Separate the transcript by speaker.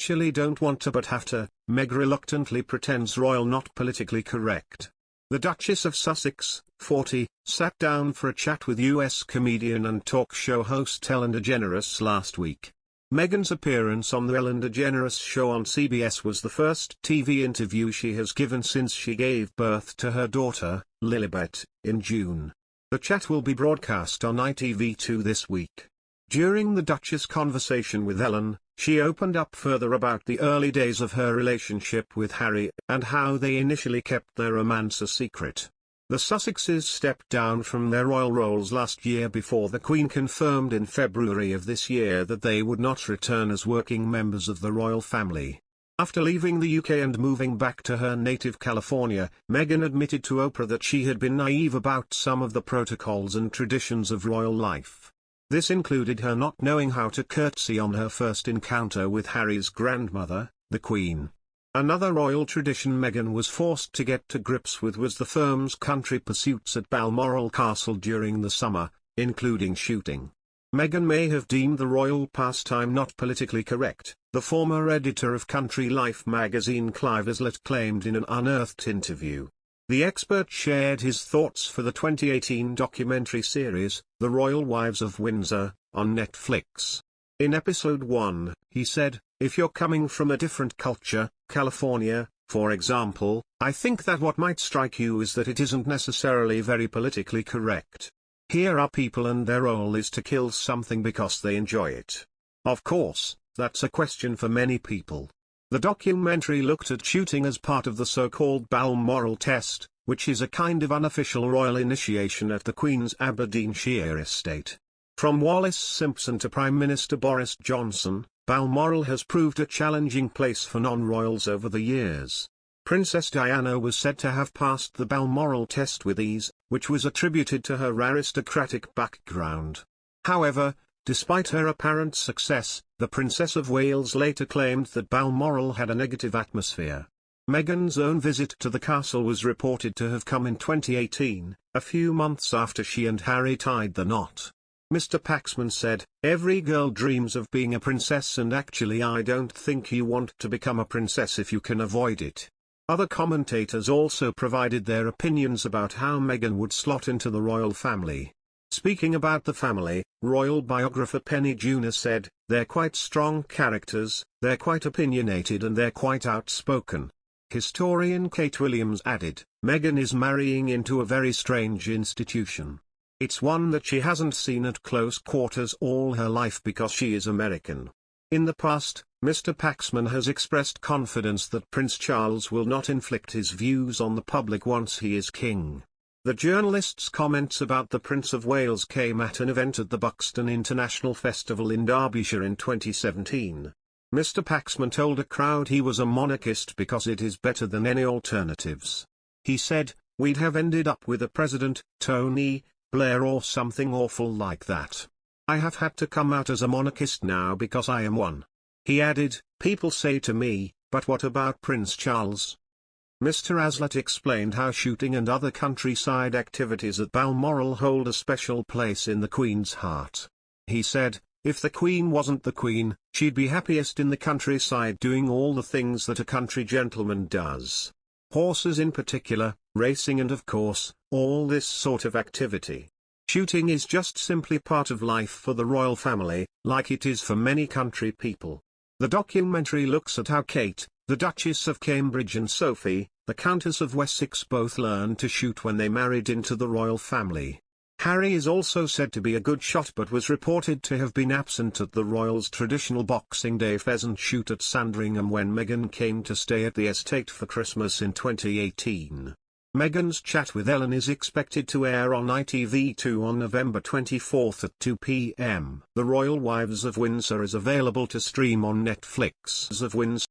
Speaker 1: actually don't want to but have to, Meg reluctantly pretends royal not politically correct. The Duchess of Sussex, 40, sat down for a chat with US comedian and talk show host Ellen DeGeneres last week. Meghan's appearance on the Ellen DeGeneres show on CBS was the first TV interview she has given since she gave birth to her daughter, Lilibet, in June. The chat will be broadcast on ITV2 this week. During the Duchess' conversation with Ellen, she opened up further about the early days of her relationship with Harry, and how they initially kept their romance a secret. The Sussexes stepped down from their royal roles last year before the Queen confirmed in February of this year that they would not return as working members of the royal family. After leaving the UK and moving back to her native California, Meghan admitted to Oprah that she had been naive about some of the protocols and traditions of royal life. This included her not knowing how to curtsy on her first encounter with Harry's grandmother, the Queen. Another royal tradition Meghan was forced to get to grips with was the firm's country pursuits at Balmoral Castle during the summer, including shooting. Meghan may have deemed the royal pastime not politically correct, the former editor of Country Life magazine Clive Islett claimed in an Unearthed interview. The expert shared his thoughts for the 2018 documentary series, The Royal Wives of Windsor, on Netflix. In episode 1, he said, "If you're coming from a different culture, California, for example, I think that what might strike you is that it isn't necessarily very politically correct. Here are people and their role is to kill something because they enjoy it. Of course, that's a question for many people." The documentary looked at shooting as part of the so-called Balmoral test, which is a kind of unofficial royal initiation at the Queen's Aberdeenshire estate. From Wallis Simpson to Prime Minister Boris Johnson, Balmoral has proved a challenging place for non-royals over the years. Princess Diana was said to have passed the Balmoral test with ease, which was attributed to her aristocratic background. However, despite her apparent success, the Princess of Wales later claimed that Balmoral had a negative atmosphere. Meghan's own visit to the castle was reported to have come in 2018, a few months after she and Harry tied the knot. Mr. Paxman said, "Every girl dreams of being a princess, and actually I don't think you want to become a princess if you can avoid it." Other commentators also provided their opinions about how Meghan would slot into the royal family. Speaking about the family, royal biographer Penny Junor said, "They're quite strong characters, they're quite opinionated and they're quite outspoken." Historian Kate Williams added, "Meghan is marrying into a very strange institution. It's one that she hasn't seen at close quarters all her life because she is American." In the past, Mr. Paxman has expressed confidence that Prince Charles will not inflict his views on the public once he is king. The journalist's comments about the Prince of Wales came at an event at the Buxton International Festival in Derbyshire in 2017. Mr. Paxman told a crowd he was a monarchist because it is better than any alternatives. He said, "We'd have ended up with a president, Tony Blair or something awful like that. I have had to come out as a monarchist now because I am one." He added, "People say to me, but what about Prince Charles?" Mr. Aslett explained how shooting and other countryside activities at Balmoral hold a special place in the Queen's heart. He said, "If the Queen wasn't the Queen, she'd be happiest in the countryside doing all the things that a country gentleman does. Horses in particular, racing and of course, all this sort of activity. Shooting is just simply part of life for the royal family, like it is for many country people." The documentary looks at how Kate, the Duchess of Cambridge, and Sophie, the Countess of Wessex, both learned to shoot when they married into the royal family. Harry is also said to be a good shot but was reported to have been absent at the royals' traditional Boxing Day pheasant shoot at Sandringham when Meghan came to stay at the estate for Christmas in 2018. Meghan's chat with Ellen is expected to air on ITV2 on November 24 at 2 p.m. The Royal Wives of Windsor is available to stream on Netflix. Of Windsor.